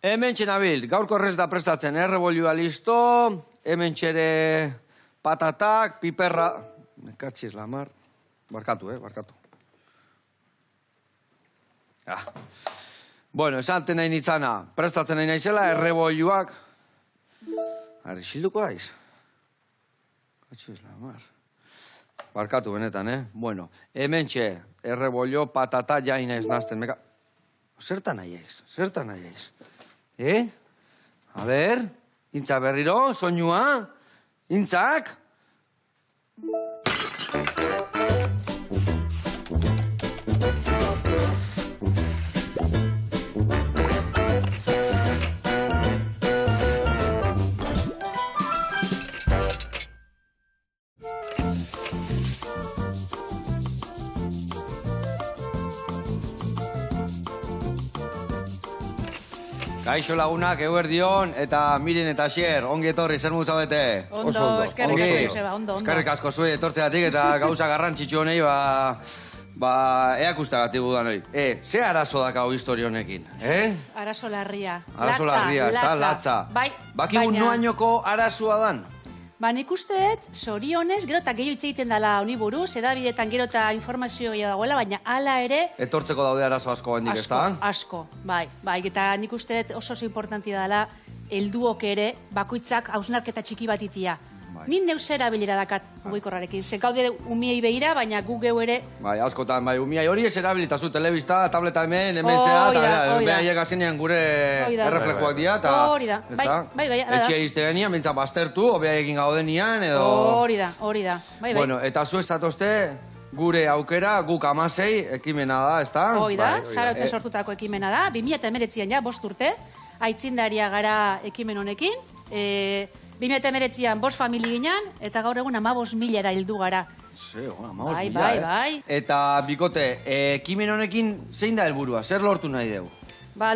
Hemen txenabil, gaurko errez da prestatzen, errebolioa listo, hemen txere patatak, piperra... Katxiz lamar, barkatu, barkatu. Bueno, esaten nahi nitzana, prestatzen nahi naizela, errebolioak... Ari, xilduko aiz? Katxiz lamar... Barkatu benetan, Bueno, hemen txe, errebolio, patata, jaina ez nazten, meka... Zertan nahi aiz? A ber, intza berriro, soinua, intzak. Kaixo lagunak, eguerdion, eta Miren eta Xer, ongi etorri, zer zaudete? Ondo, eskerrik asko, Joseba, ondo. Eskerrik asko zuei etortzeatik eta gauza garrantzitsu honei, eak ustagatik gudan hori. Ze arazo dakau historio honekin, Arazo larria. Arazo larria, ez da, latza. Bakigun noainoko arazoa dan? Nik usteet, zorionez, gero eta gehiago hitz egiten dela honi buruz, edabidetan gero eta informazioa dagoela, baina hala ere... Etortzeko daude arazo asko bendik, ez da? Asko, bai, eta nik usteet oso importantia dela, helduok ere, bakoitzak hausnarketa txiki bat itia. Nin neuz erabilira dakat mugikorrarekin. Ze gaude umiei behira, baina gu geu ere... Bai, askotan, umiei hori ez erabilitazu telebista, tableta hemen, MSA, eta behaiek azkenean gure erreflekuak dira, eta... Hori da, bai. Etxea izte genian, bintzat baztertu, obeaiekin gaudenian, edo... Hori da, bai. Bueno, eta zu ez zatozte, gure aukera, guk 16 ekimena da, ez da? Hori da, Zarautzen sortutako ekimena da, 2019an ja, 5 urte, aitzindaria gara ekimen honekin, 2019an 5 famili ginen, eta gaur egun 15.000 hildu gara. Zeo, 15.000, Bai. Eta, bikote, ekimen honekin zein da helburua? Zer lortu nahi deu?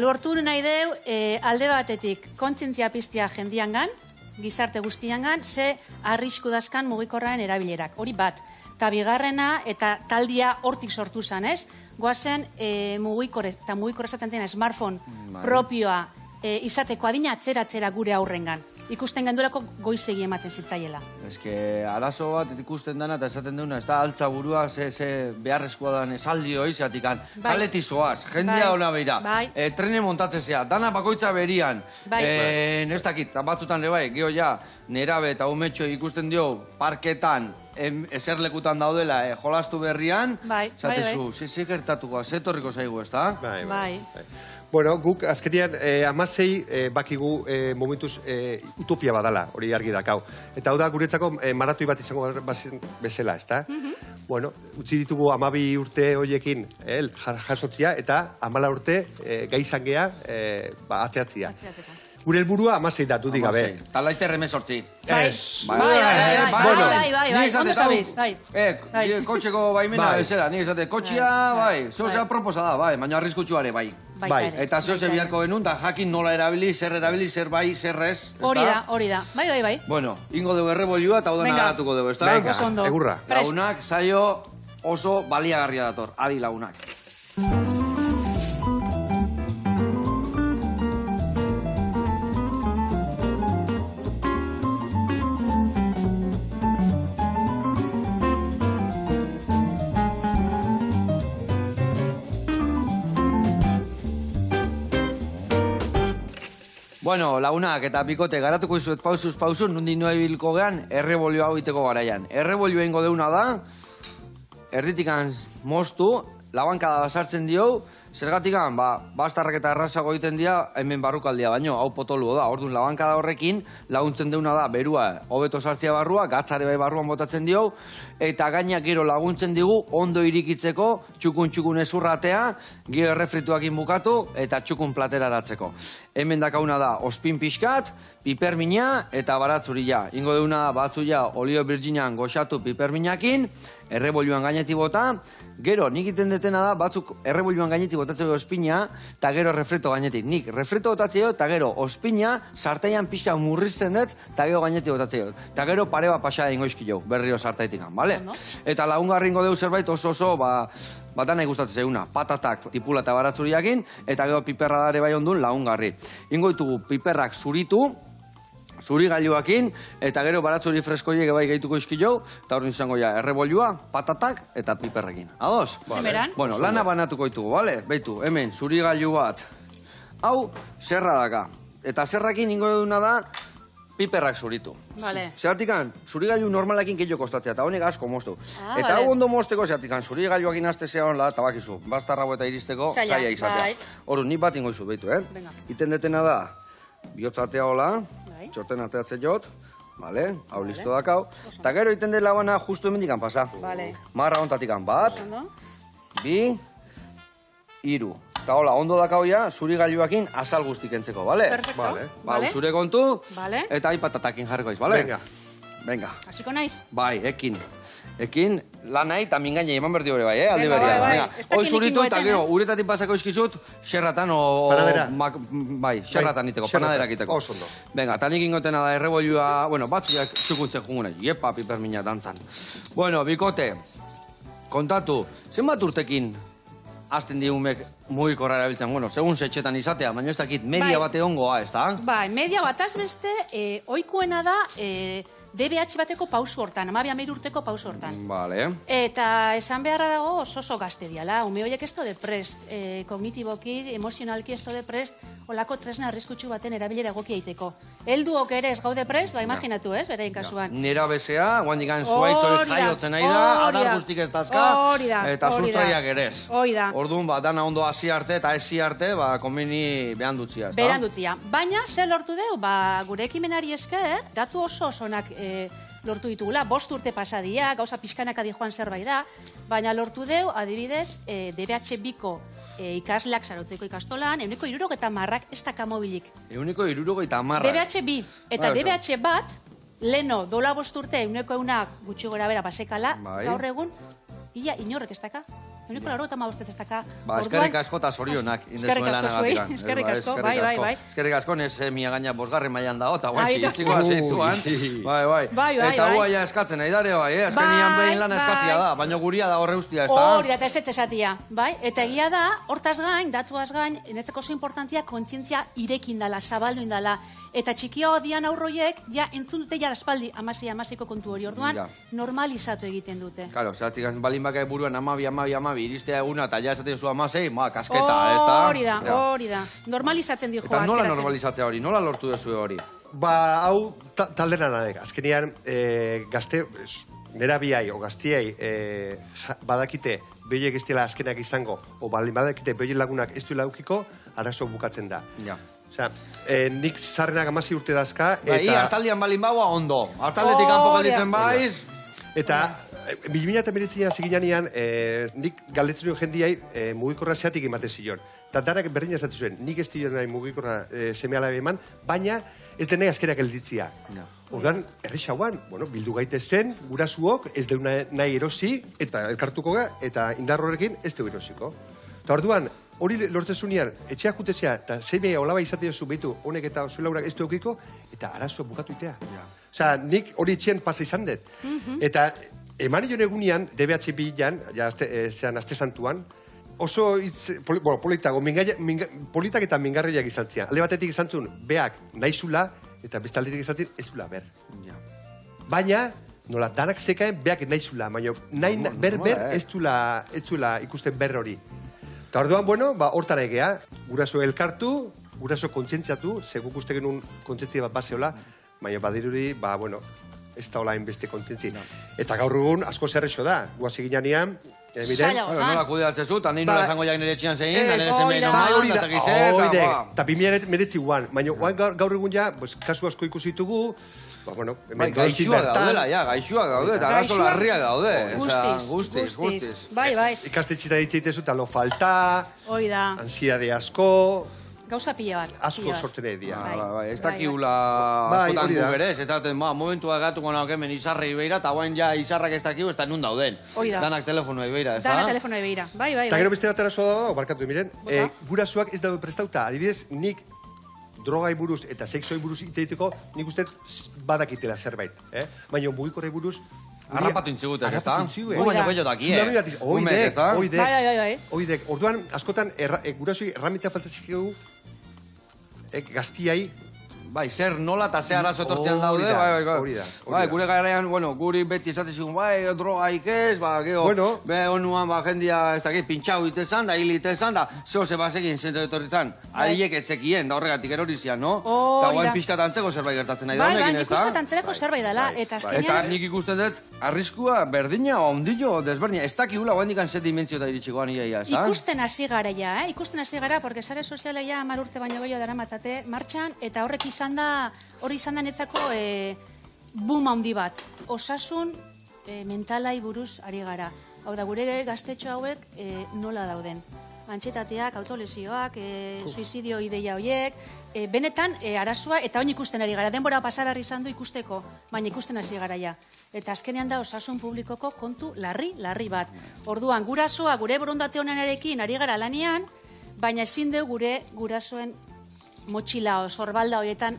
Lortu nahi deu, alde batetik, kontzientzia piztia jendiangan, gizarte guztiangan, ze arrisku dazkan mugikorraren erabilerak. Hori bat. Eta bigarrena, eta taldia hortik sortu zen, ez? Goazen mugikor, eta mugikor esaten dena smartphone propioa izateko adina atzera gure aurrengan. Ikusten gendurako goizegi ematen zitzaiela. Ez que arazo bat ikusten dana eta esaten duna, ez da altza burua, ze beharrezkoa dan esaldi hori zeatikan. Kaleti zoaz, jendea hona beira. Trene montatzezea, dana bakoitza berian. Ez dakit, batzutan ere bai, geho ja, nerabe eta umetxo ikusten dio parketan, eserlekutan daudela, jolastu berrian, zatezu, ze gertatuko, ze torriko zaigu, ez da? Bai. Bueno, guk azkenian 16 bakigu momentuz utopia badala, hori argi dakau. Eta hau da guretzako maratoi bat izango bezala, ez da? Bueno, utzi ditugu 12 urte horiekin jasotzia eta 14 urte gaizan geha atzeatzia. Gure helburua 16 da, dudik gabe. Eta laizte remezortzi. Bai, ondo sabiz, bai. Kotxeko baimena bezala, nik esate, kotxia, bai, zehozea proposa da, bai, baina arriskutsuare, bai. Eta zehose biharko benun, da jakin nola erabili, zer bai, zer ez. Hori da, bai. Bueno, ingo dugu errebolioa eta hau dena garatuko dugu, ez da? Venga, egurra. Lagunak, zaio oso baliagarria dator, adi lagunak. Bueno, lagunak eta bikote garatuko izuet pausuz, nundi noa bilko gehan, errebolio hau iteko garaian. Errebolio ingo deuna da, erditikan moztu, labankada basartzen dio, zergatikan, bastarrak eta errazago egiten dira, hemen barrukaldia baino, hau potoluo da. Orduan, labankada horrekin, laguntzen deuna da, berua, hobeto sartzea barrua, gatzare bai barruan botatzen dio, eta gainak gero laguntzen digu, ondo irikitzeko, txukun ezurratea, gero errefrituakin bukatu, eta txukun plateraratzeko. Hemen dakauna da, ospin pixkat, pipermina eta baratzuria. Ingo deuna batzuia olio virginan goxatu piperminakin, errebolioan gaineti bota, gero, nik iten detena da, batzuk errebolioan gaineti botatzeko ospina, eta gero refreto gainetik. Nik refreto botatzeko, eta gero ospina, sartaian pixka murrizten dut, eta gero gainetik botatzeko. Eta gero pare bat pasada ingo izkio, berrio sartaitik, bale? Eta lagungarri ingo deu zerbait oso, batana gustatzen zeuna, patatak tipula eta baratzuriakin, eta gero piperra dare bai ondun lagungarri. Ingo ditugu piperrak zuritu, zuri gailuakin, eta gero baratzuri freskoiek bai gehituko izkio, eta hori izango ja, errebolua, patatak eta piperrekin. Ados? Hemeran? Bueno, lana banatuko ditugu, bale? Beitu, hemen, zuri gailu bat. Hau, zerra daka. Eta zerrakin ingo duna da, piperrak zuritu. Vale. Zeratikan, zuri gailu normalakin gehiago kostatzea, eta honek asko moztu. Eta vale. hau ondo mozteko, zeratikan, zuri gailuakin azte zean la, tabakizu, bastarrago eta iristeko, Zaila, zaila izatea. bai. Horu, nik bat ingo izu, beitu, Venga. Iten detena da, bihotzatea hola, Bai. txorten ateatzen jot, vale, hau listo dakau. Eta gero iten dela bana justu hemendikan pasa. Vale. Marra ontatikan bat, Ondo? 2, 3. Eta hola, ondo dakau ja, zuri gailuakin azal guztik entzeko, bale? Perfecto. Vale. Vale. Zure kontu, Vale. eta hai patatakin jarriko iz, bale? Venga. Venga. Hasiko naiz? Bai, ekin. Ekin, lan nahi eta mingaine eman berdi hori bai, aldi Venga, beria. bai. Venga, Ez dakit hoi zuritu nikin eta goeten, gero, uretatik pasako izkizut, xerratan o... Panadera. Bai, xerratan iteko, xerratan. panaderak iteko. Oso ondo. Venga, eta nik ingotena da errebolua, bueno, batzuak txukuntzek jungune, jepa, pipermina dantzan. Bueno, bikote, kontatu, zenbat urtekin azten digumek mugikorra erabiltzen, bueno, segun setxetan izatea, baina ez dakit media Bai. bate ongoa, ez da? Bai, media bataz beste, ohikoena da DBH bateko pausu hortan, 12 urteko pausu hortan. Vale. Eta esan beharra dago oso gazte diala, ume horiek ez de prest, kognitiboki, emozionalki ez de prest, olako tresna arriskutsu baten erabilera egokia egiteko. Helduok ere ez gaude prest, ba imaginatu ez, berain kasuan. Nera bezea, guandikan zuaitzoi Hori da, jaiotzen nahi da, hori adar da. guztik ez dazka, Hori da, eta hori da. sustraiak ere ez. Hori da. Orduan, ba, dana ondo hasi arte eta ezi arte, ba, konbini behan dutzia, ez da? Beran dutzia. Baina, zer lortu deu, ba, gure ekimenari esker, datu oso osonak lortu ditugula, 5 urte pasadia, gauza pixkanaka di joan zerbait da, baina lortu deu, adibidez, DBH biko ikasleak sarotzeko ikastolan, 70%ak ez daka mobilik. 70%. DBH bi, eta Bai, DBH bat, leno, dola 5 urte, 100 gutxi gora bera pasekala, Bai. gaur egun, ia inorrek ez daka. 95% ez daka. Ba, eskerrik asko eta zorionak. Eskerrik asko zuei, eskerrik asko, bai. Eskerrik asko, nes mia gaina 5. mailan dago, eta guantxi, Aita. itziko azituan. Bai. Bai. Eta gua ja eskatzen nahi dare, bai, azkenian behin lan eskatzia da, baina guria da horre ustia, ez da? Hori da, eta ez esatia, bai? Eta egia da, hortaz gain, datuaz gain, netzeko oso importantia kontzientzia irekin dala, zabaldu indala. Eta txikia odian aurroiek, ja, entzun dute ja aspaldi, 16ko kontu hori orduan, Ja. normalizatu egiten dute. Claro, zeratik balin baka buruan 12, iristea eguna, eta ja esaten zu 16, kasketa, ez da? Hori da. Normalizatzen di joa. Eta nola atzeratzen. normalizatzea hori, nola lortu dezu hori? Ba, hau taldera nadek. Azkenean, gazte, nera biai, o gaztiei, badakite, behiek ez dela azkenak izango, o badakite behiek lagunak ez duela eukiko, arazo bukatzen da. Ja. Osea, nik zarrenak 16 urte dazka, Bai, eta... hartaldian balin baua ondo. Hartaldetik kanpo Hori da. gelditzen baiz, Eta, 2019an ziginean, nik galdetzen duen jendiai mugikorra zeatik ematen zion. Eta darak berdin esatzen zuen, nik ez dira nahi mugikorra seme-alabe eman, baina ez denai azkerak gelditzia. Ja. Orduan, errexauan, bueno, bildu gaite zen, gurasuok, ez deuna nahi erosi, eta elkartuko ga, eta indar horrekin ez deu erosiko. Eta orduan, hori lortzezunean, etxeak jutezea, eta zeimea olaba izatea zu behitu, honek eta zuelaurak ez deukiko, eta arazo bukatu itea. Osea, nik hori etxean pasa izan dut. Eta eman ion egunean, DBH bilan, ja, zean, aste santuan, oso politak eta mingarriak izantzia. Alde batetik izantzun, beak naizula, eta bestaldetik izantzun, ez zula ber. Ja. Baina, nola, danak zekaen, beak naizula, baina ber ez zula ikusten ber hori. Eta orduan, bueno, ba, hortara egea, guraso elkartu, guraso kontzientziatu, seguk uste genuen kontzientzia bat baseola, baina badirudi, ba, bueno, ez da hola beste kontzientzi. Eta gaur egun, asko zerrexo da, guazi ginean, Zaila Bueno, gozan. nola kudeatzen zu, eta nire nola esango jak nire etxean zein, eta nire hori semein da. normal, hori eta da, tekizer, hori da. eta Eta 2019 guan, baina gaur egun ja, kasu asko ikusi ditugu, ba, bueno, Bai, gaixuak daudela, ja, gaixuak daude, eta arazo Gaixuak- larriak daude. Guztiz. Bai. ikastetxita ditzeitezu, eta lo falta, Hoi da. ansiade asko, Gauza pila bat. asko sortzen ari dira. Ez dakiula Bai, askotan hori da. guk ere, ez daten, momentua gatuko nauk hemen izarrei beira, eta guain ja izarrak ez dakiu, ez da nun dauden. Hori da. Danak telefonoei beira, ez da? Dana telefonoa begira. Bai. Eta gero beste bat arazoa da, barkatu, miren, Bota. gurasoak ez daude prestauta. Adibidez, nik drogai buruz eta sexoi buruz hitz egiteko, nik uste badakitela zerbait. Baina mugikorrei buruz... Harrapatu intzigutek, ez da? Harrapatu intzigue. Gu baino gehiago dakie. Tsunami bat izan. Umek, ez da? Bai. Oidek. Orduan, askotan, gurasoi erramita faltatzikegu gaztiai. Bai, zer nola eta zer arazo etortzean Hori daude, da, bai. hori da. Bai, gure garaian, bueno, guri beti esatezigun, bai, drogaik ez, geho, Bueno. onuan, jendia, ez dakit, pintxau itezan, da, hil itezan, da, zeo zebazekin zentu etorritzan, adiek etzekien, da horregatik erorizian, no? Eta guain pixkat antzeko zerbait gertatzen nahi da honekin, nik ez da? uste antzerako zerbait dela, eta Eta azkenean... nik ikusten dut, arriskua berdina, ondillo, desberdina, ez dakigula, guain dikan zet dimentsiota iritsikoan iaia, ez da? Ikusten hasi gara ja, ikusten hasi gara, porque sare soziala ja 10 urte baino gehiago daramatzate martxan, eta hori izan da netzako boom handi bat. Osasun mentalai buruz ari gara. Hau da, gure gaztetxo hauek nola dauden. Antxetateak, autolesioak, suizidio ideia horiek, benetan arazoa, eta oin ikusten ari gara. Denbora pasa behar izan du ikusteko, baina ikusten hasi gara ja. Eta azkenean da osasun publikoko kontu larri bat. Orduan, gurasoa, gure borondate honenarekin ari gara lanean, baina ezin deu gure gurasoen motxila o sorbalda horietan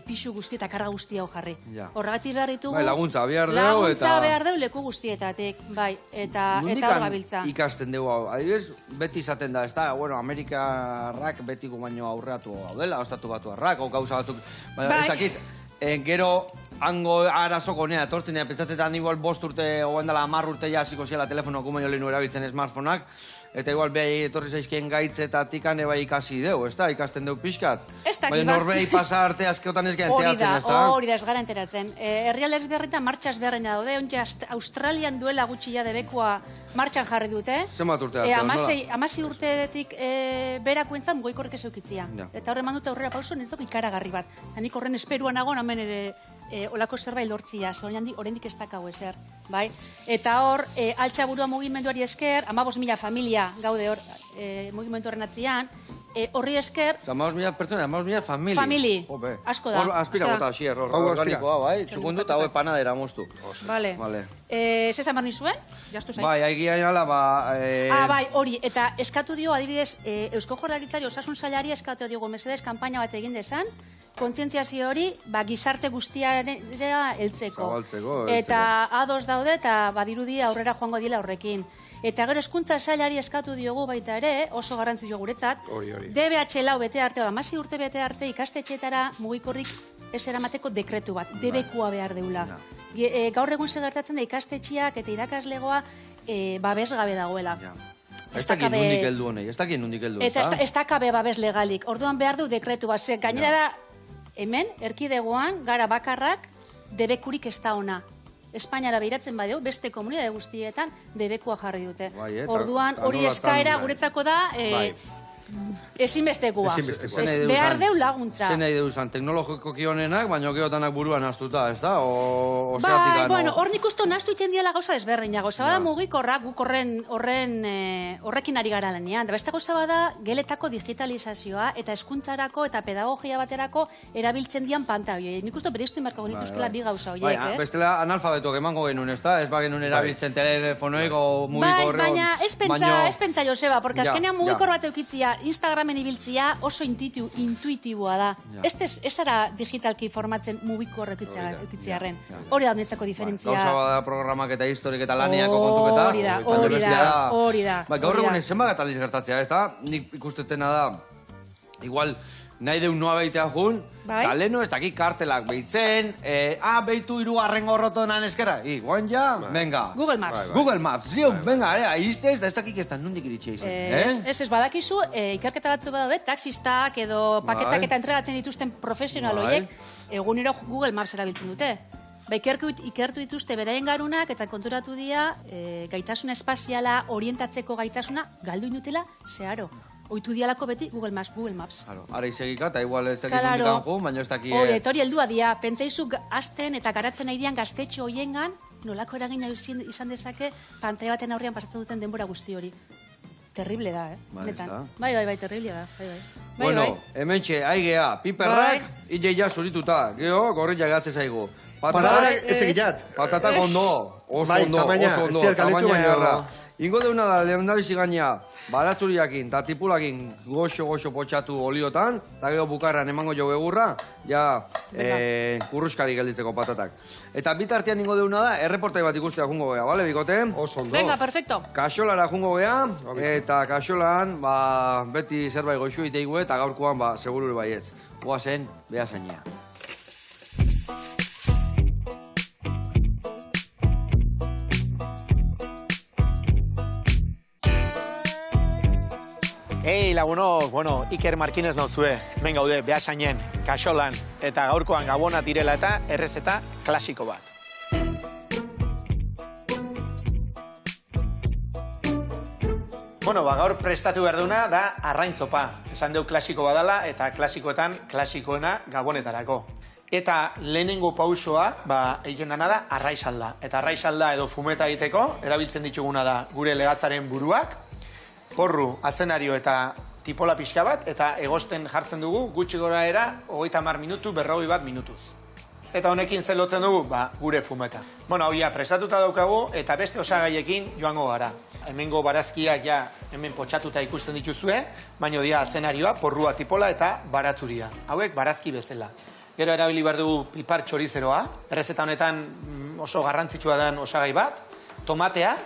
pixu guzti eta karga guzti hau jarri. Horregatik behar ditugu... Bai, laguntza behar deu, Laguntza behar deu leku guztietatik, bai, eta hor gabiltza. Ikasten dugu hau, adibidez, beti izaten da, ez da, bueno, Amerikarrak betiko baino aurreatu gaudela, ostatu batu harrak, gauza batzuk, ez dakit, gero hango arazoko nea, etortzen nea, pentsatetan igual 5 urte, oen dela 10 urte jasiko ziala telefono kumaino lehenu erabiltzen smartphoneak, eta igual behai etorri zaizkien gaitzetatik bai ikasi deu, ez da, ikasten deu pixkat. Baina norbei pasa arte azkeotan ez gara enteratzen, ez da? Hori da, ez gara enteratzen. Herrialde ezberritan martxa ezberdina daude, ontsa Australian duela gutxi ja debekua martxan jarri dute. Zenbat urte arte, nola? 16 urteetik berakuentzan mugikorrik ez eukitzia. Eta horren mandute aurrera pauso nintzok ikaragarri bat. Nik horren esperuan nago, hemen ere olako zerbait lortzia, oraindik ez dakau ezer, bai? Eta hor, altxaburua mugimenduari esker, 15.000 familia gaude hor mugimendu horren atzian, horri esker... 15.000 pertsona, 15.000 familia. Famili, asko da. Hor aspira bota xier, hor organikoa, bai? Txukundu eta hau panadera moztu. Vale. Zezan bar nizuen? Jastu zain. Bai, haigia gala, bai, hori, eta eskatu dio, adibidez, Eusko Jaurlaritzari osasun sailari eskatu diogu mesedez kanpaina bat egin dezan, kontzientziazio hori, gizarte guztiara heltzeko. Eta ados daude eta badirudi aurrera joango dila horrekin. Eta gero hezkuntza sailari eskatu diogu baita ere, oso garrantzitsua guretzat, DBH lau bete arte, 16 urte bete arte ikastetxeetara mugikorrik ez eramateko dekretu bat, debekua behar deula. Gaur egun segertatzen da ikastetxeak eta irakaslegoa babes gabe dagoela. Ez dakien nundik heldu honei, ez dakien nundik heldu, ez da? Eta ez dakabe babes legalik, orduan behar du dekretu bat, gainera da, hemen, erkidegoan, gara bakarrak, debekurik ez da ona. Espainiara behiratzen badeu, beste komunidade guztietan debekua jarri dute. Orduan, hori eskaera guretzako da ezinbestekoa. Behar deu laguntza. Zer nahi deu izan, teknologiko kionenak, baina geotanak buruan astuta, ez da? Bai, bueno, hor nik uste nastu iten diala gauza desberdina. Gauza bada mugikorra, guk horrekin ari gara lanean. Da beste gauza bada, geletako digitalizazioa eta hezkuntzarako eta pedagogia baterako erabiltzen dian panta horiek. Nik uste bereiztu inbarko genituzkela bi gauza horiek, ez? Bestela analfabetuak emango genuen, ez da? Ez ba genuen erabiltzen telefonoek o mugikorre. Baina ez pentsa Joseba, porque azkenean mugikor bat eukitzia, Instagramen ibiltzia oso intuitiboa da. Ez ara digitalki formatzen mugikorre eukitziarren. Hori da netzako diferentzia. Gauza bada programak eta historik eta laniako kontuketa. Hori da. Gaur egunen zenbagat aldiz gertatzea, ez da? Nik ikustetetena da, igual, nahi deun noa behitea jun, eta leheno ez dakik kartelak behitzen, behitu 3. gorrotonan eskera, guain ja, venga. Google Maps. Google Maps, zion, venga, iztez, da ez dakik ez da nundik iritxe izan. Ez badakizu, ikerketa batzu badaude, taxistak edo paketak eta entregatzen dituzten profesional horiek, egunero Google Maps erabiltzen dute. Ikertu dituzte beraien garunak eta konturatu dira gaitasun espaziala, orientatzeko gaitasuna, galdu inutela, zeharo. Oitu dialako beti Google Maps. Ara izegika, eta igual ez dakit nundikan jun, baina ez dakit... Hori, etori heldua dia, pentsaizu azten eta garatzen nahi dian gaztetxo hoiengan, nolako eragina izan dezake pantaila baten aurrean pasatzen duten denbora guzti hori. Terrible da, Bai, Netan. ezta? Bai, terrible da. Bai. Bueno, hementxe, aigea, piperrak, ja zurituta. Gero, gorrilla gatze zaigu. Patatak etzekiat. Patatak ondo. Oso Bai, ondo, tamaina, oso ondo. ez diat galetu, Tamaina baina- erra. Ingo deuna da, lehendabizi gaina, baratzuriakin eta tipulakin goxo potxatu oliotan, eta gero bukarran emango jo egurra, ja, kurruskari gelditzeko patatak. Eta bitartean ingo deuna da, erreportai bat ikustea jungo gea, bale, bikote? Oso ondo. Venga, perfecto. Kaxolara jungo gea, eta kaxolan, beti zerbait goxu iteigu eta gaurkoan, segurure baietz. Goazen, beha zainea. Ei, lagunok, bueno, Iker Markinez nauzue, hemen gaude, Beasainen, Kaxolan, eta gaurkoan Gabona direla eta errezeta klasiko bat. Bueno, gaur prestatu behar duna da arrain zopa. Esan deu klasiko badala eta klasikoetan klasikoena Gabonetarako. Eta lehenengo pausoa, egiten dana da arraisalda. Eta arraisalda edo fumeta egiteko, erabiltzen dituguna da gure legatzaren buruak, porru, azenario eta tipola pixka bat, eta egosten jartzen dugu gutxi gora era 30 minutu, 41 minutuz. Eta honekin zer lotzen dugu, gure fumeta. Bueno, hau ja, prestatuta daukagu, eta beste osagaiekin joango gara. Hemengo barazkiak ja hemen potxatuta ikusten dituzue, baina dia azenarioa, porrua, tipola eta baratzuria. Hauek barazki bezala. Gero erabili behar dugu pipar txorizeroa, errezeta honetan oso garrantzitsua den osagai bat, tomatea,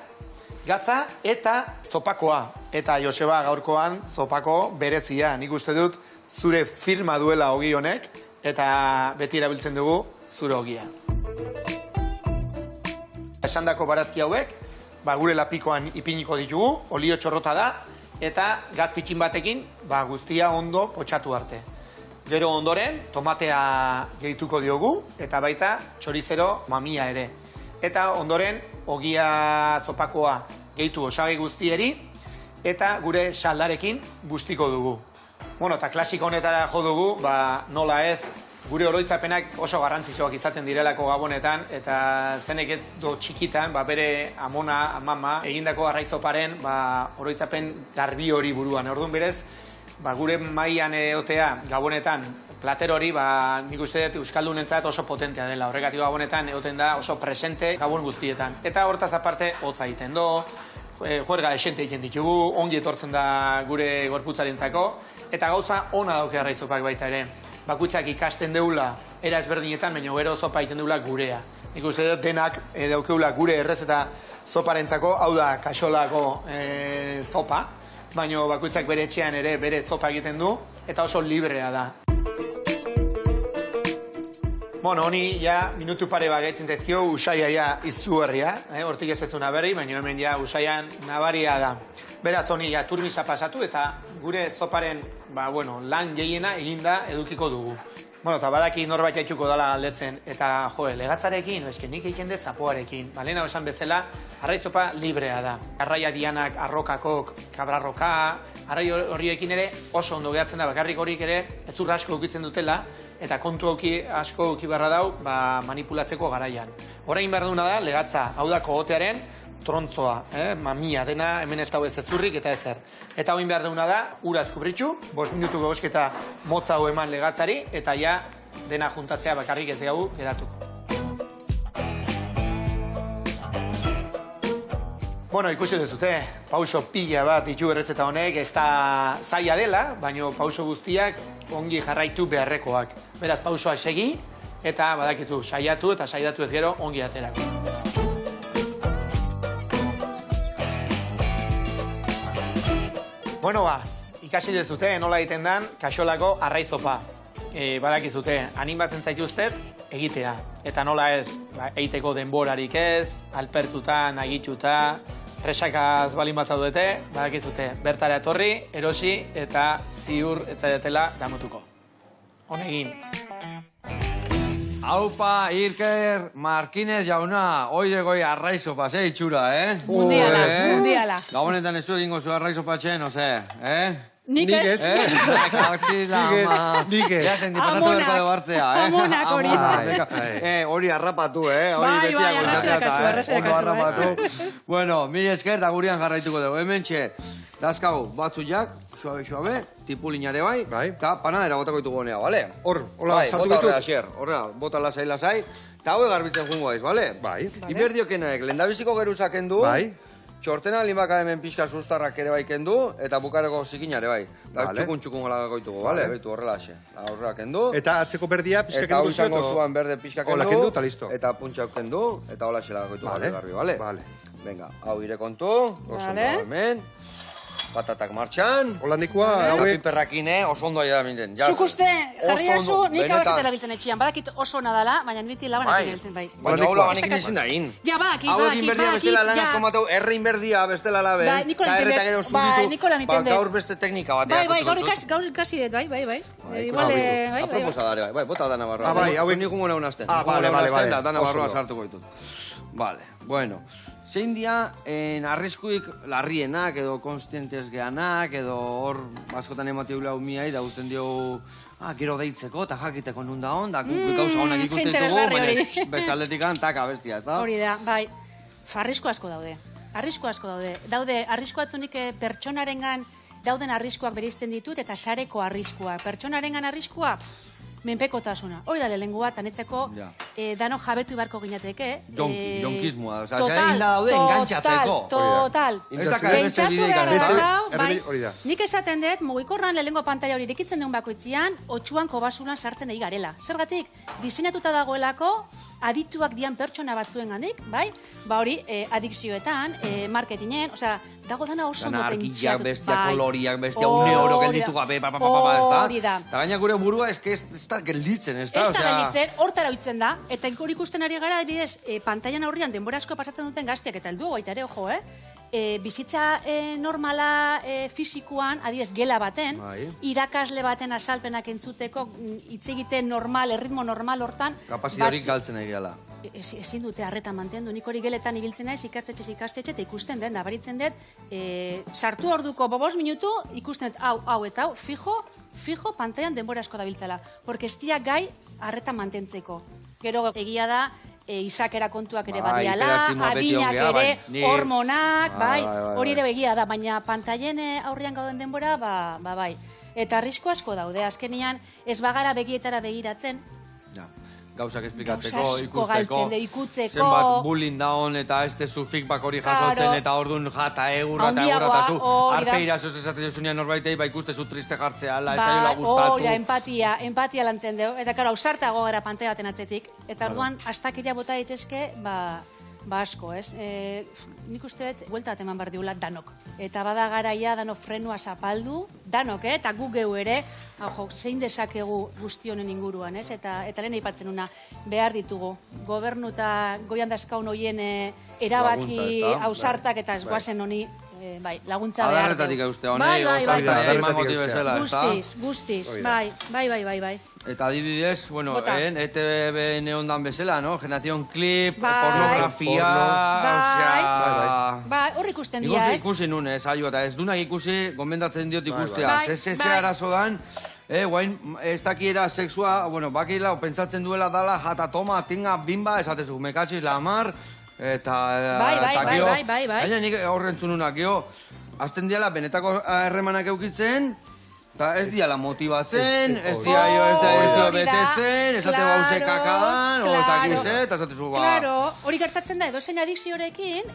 gatza eta zopakoa. Eta Joseba gaurkoan zopako berezia. Nik uste dut zure firma duela ogi honek eta beti erabiltzen dugu zure ogia. Esandako barazki hauek, gure lapikoan ipiniko ditugu, olio txorrota da eta gatz pitxin batekin guztia ondo potxatu arte. Gero ondoren tomatea gehituko diogu eta baita txorizero mamia ere. Eta ondoren ogia zopakoa gehitu osagai guztieri eta gure saldarekin bustiko dugu. Bueno, eta klasiko honetara jo dugu, nola ez, gure oroitzapenak oso garrantzitsuak izaten direlako Gabonetan eta zenek ez do txikitan, bere amona, amama, egindako arraizoparen oroitzapen garbi hori buruan. Orduan berez, gure mailan egotea Gabonetan plater hori, nik uste dut euskaldunentzat oso potentea dela. Horregatik Gabonetan egoten da oso presente Gabon guztietan. Eta hortaz aparte, hotza egiten do, juerga esente egiten ditugu, ongi etortzen da gure gorputzarentzako, eta gauza ona dauke arraizopak baita ere. Bakuitzak ikasten deula era ezberdinetan, baina gero zopa egiten deula gurea. Nik uste dut denak daukeula gure errezeta zoparentzako, hau da kaxolako zopa, baina bakoitzak bere etxean ere bere zopa egiten du, eta oso librea da. Bueno, honi ja minutu pare bat gaitzen tezkio, usaia ja izugarria, hortik ez ezuna berri, baina hemen ja usaian nabaria da. Beraz honi ja turmisa pasatu eta gure zoparen lan gehiena eginda edukiko dugu. Bueno, eta badaki norbait jaituko dala galdetzen, eta legatzarekin, nik egiten dut zapoarekin. Lehena esan bezala, arraizopa librea da. Arraia dianak, arrokakok, kabrarroka, arrai horiekin ere oso ondo gehatzen da, bakarrik horiek ere ezur asko ukitzen dutela, eta kontu asko uki beharra dau manipulatzeko garaian. Orain behar duna da, legatza, hau da kogotearen trontzoa, mamia dena, hemen ez dago ez ezurrik eta ezer. Eta hoin behar duna da, uraz kubritxu, 5 minutuko gosketa motza hau eman legatzari, eta ja dena juntatzea bakarrik ez gau geratuko. Bueno, ikusi duzute, pauso pila bat ditu errezeta honek, ez da zaila dela, baina pauso guztiak ongi jarraitu beharrekoak. Beraz, pausoa segi, eta badakizu, saiatu eta saiatu ez gero ongi aterako. Bueno, ikasi dezute nola egiten dan kaxolako arraizopa. Badakizute, animatzen zaituztet egitea. Eta nola ez, egiteko denborarik ez, alpertuta, nagituta, presakaz balin bat zaudete, badakizute, bertara etorri, erosi eta ziur ez zaidetela damutuko. Honegin. Aupa, Iker Markinez jauna, oidegoi arraizopa, itxura, Mundiala, mundiala. Gabonetan ez egingo zu arraizopatzen, ose, Nik ez. Katxiz la Nik ez, ama. nik ez. Ja, sendi pasatu berko de bartzea, Amonak hori. Hori harrapatu, Hori Bai, betiak arrazoi dakazu, arrazoi Ondo dakazu, harrapatu. Bueno, mi esker da gurian jarraituko dugu. Hementxe, dazkagu, batzuak, suabe, tipulinare bai, eta panadera botako ditugu honea, bale? Hor, hola, sartu Bota ditu. horrea, xer, horrea, bota lasai, eta hau garbitzen jungo aiz, bale? Bai. Iberdiokenaek, lendabiziko geruzaken du, Bai. txortena limbaka hemen pixka sustarrak ere bai kendu, eta bukareko zikinare bai. Da Vale. txukun golako ditugu, bale? Vale. Beitu horrela xe. Horrela kendu. Eta atzeko berdia pixka Eta hau kendu izango zuet, zuan berde pixka Hola, kendu. kendu, eta listo. Eta puntxak kendu, eta hola xela goitu Vale. garbi, bale? Vale. Venga, hau ire kontu. Vale. Hemen. Patatak martxan. Hola, nikoa, Eta hauek... piperrakine, oso ondo aia da minden. Zuk uste, jarri Oso dazu, ondo, nik benetan. abazet erabiltzen etxian. Badakit oso ona dala, baina niti labanak erabiltzen bai. Baina hau labanik ezin da egin. Ja, badakit, Hau egin berdia bestela lan ja. asko mateu, erre inberdia bestela labe. Bai, Nikola eta entendet. erreta gero Bai, zuritu. Nikola entendet. Gaur beste teknika bat. Bai, gaur ikasi dut, bai. Igual, bai. Aproposa dare, bai, bota da Navarroa. Ah, bai, hauek- Nik ungo unazten. Vale. Da Navarroa Oso ondo. sartuko ditut. Vale, bueno. Zein dia, arriskuik larrienak, edo konstientez geanak, edo hor askotan emateula umiai, da guztien diogu, gero deitzeko, eta jakiteko nun da hon, da gauza honak ze ikusten ditugu, interesgarri baina hori. beste aldetikan, taka bestia, ez da? Hori da, bai. Arrisku asko daude. Daude, arrisku atzunik pertsonarengan dauden arriskuak bereizten ditut, eta sareko arriskua. Pertsonarengan arriskua, menpekotasuna. Hori da lehenengo bat, anetzeko, Ja. dano jabetu ibarko ginateke. Jonkismoa, osea, inda daude engantxatzeko. Total. Ez da beste Pentsatu bide beharra ikan, dago, bai. Hori da. Nik esaten dut, mugikorran lehenengo pantaila hori irekitzen duen bakoitzian, otxuan kobasulan sartzen egi garela. Zergatik, diseinatuta dagoelako, adituak dian pertsona batzuengandik, bai? Ba hori, adikzioetan, marketingen, osea, dago dana oso ondo Dana pentsatu. argillak, bestia Bai. koloriak, bestia une oro Hori gelditu da. gabe, ez da? Hori da. Eta gaina gure burua ez da gelditzen, ez da? Ez da gelditzen, hortara oitzen da, eta hori ikusten ari gara, adibidez, pantailan aurrian denbora asko pasatzen duten gazteak, eta heldu baita ere, ojo, bizitza normala fisikoan, adibidez, gela baten, Bai. irakasle baten azalpenak entzuteko, hitz egiten normal, erritmo normal hortan, Kapazitaterik galtzen ari gala. ezin dute harreta mantendu. Nik hori geletan ibiltzen naiz ikastetxe, eta ikusten dut, nabaritzen dut, sartu orduko 5 minutu, ikusten dut hau eta hau, fijo pantailan denbora asko dabiltzala. Porque ez dira gai harreta mantentzeko. Gero egia da, izakera kontuak ere Bai, badiala, hiperaktiboa beti adinak ongea, ere, bai. hormonak, bai, Bai. hori ere egia da, baina pantailen aurrian gauden denbora, bai. Eta arrisko asko daude, azkenian ez bagara begietara begiratzen, Ja. Gauzak esplikatzeko, Gauza asko ikusteko, galtzen da, ikutzeko. zenbat bullying daun eta ez tezu feedback hori jasotzen Claro. eta ordun jata egurra eta Handiagoa, egurra eta zu hori da. arpe irazoz esaten jozunean norbaitei, ba ikustezu triste jartzea, ala, ez Bai, zaiola gustatu. hori da, empatia lantzen dugu. Eta, karo, ausartago gara pantai baten atzetik. Eta orduan, astakeria bota daitezke, ba asko, ez? Nik uste dut, buelta bat eman behar diula danok. Eta bada garaia danok frenua zapaldu, danok, eta gu geu ere, zein dezakegu guzti honen inguruan, ez? Eta lehen aipatzen una, behar ditugu. Gobernu eta goian dazkaun hoien erabaki Laguntza, ez da? ausartak eta ez guazen honi, laguntza behar dugu. Adarretatik euste honei, Bai, emango bezala, ez da? Guztiz, bai. Eta adibidez, bueno, Bota. ETV neondan bezala, no? Generación Clip, Bai. pornografia, osea... Bai, hor ikusten Nik dira, ez? ikusi nun, saio, eta ez dunak ikusi, gomendatzen diot ikustea. bai. Ez Bai. arazo dan, guain, ez dakiera sexua, bueno, bakila, o pentsatzen duela dala, jata toma, tinga, bimba, esatezu, mekatxiz la amar, eta... Bai. Baina nik horrentzun nunak, gio, azten diala, benetako harremanak eukitzen, eta ez diala motibatzen, ez dio betetzen, esate bauze kakadan, o ez dakiz, eta esatezu, ba... Claro, hori gertatzen da, edozein adikziorekin,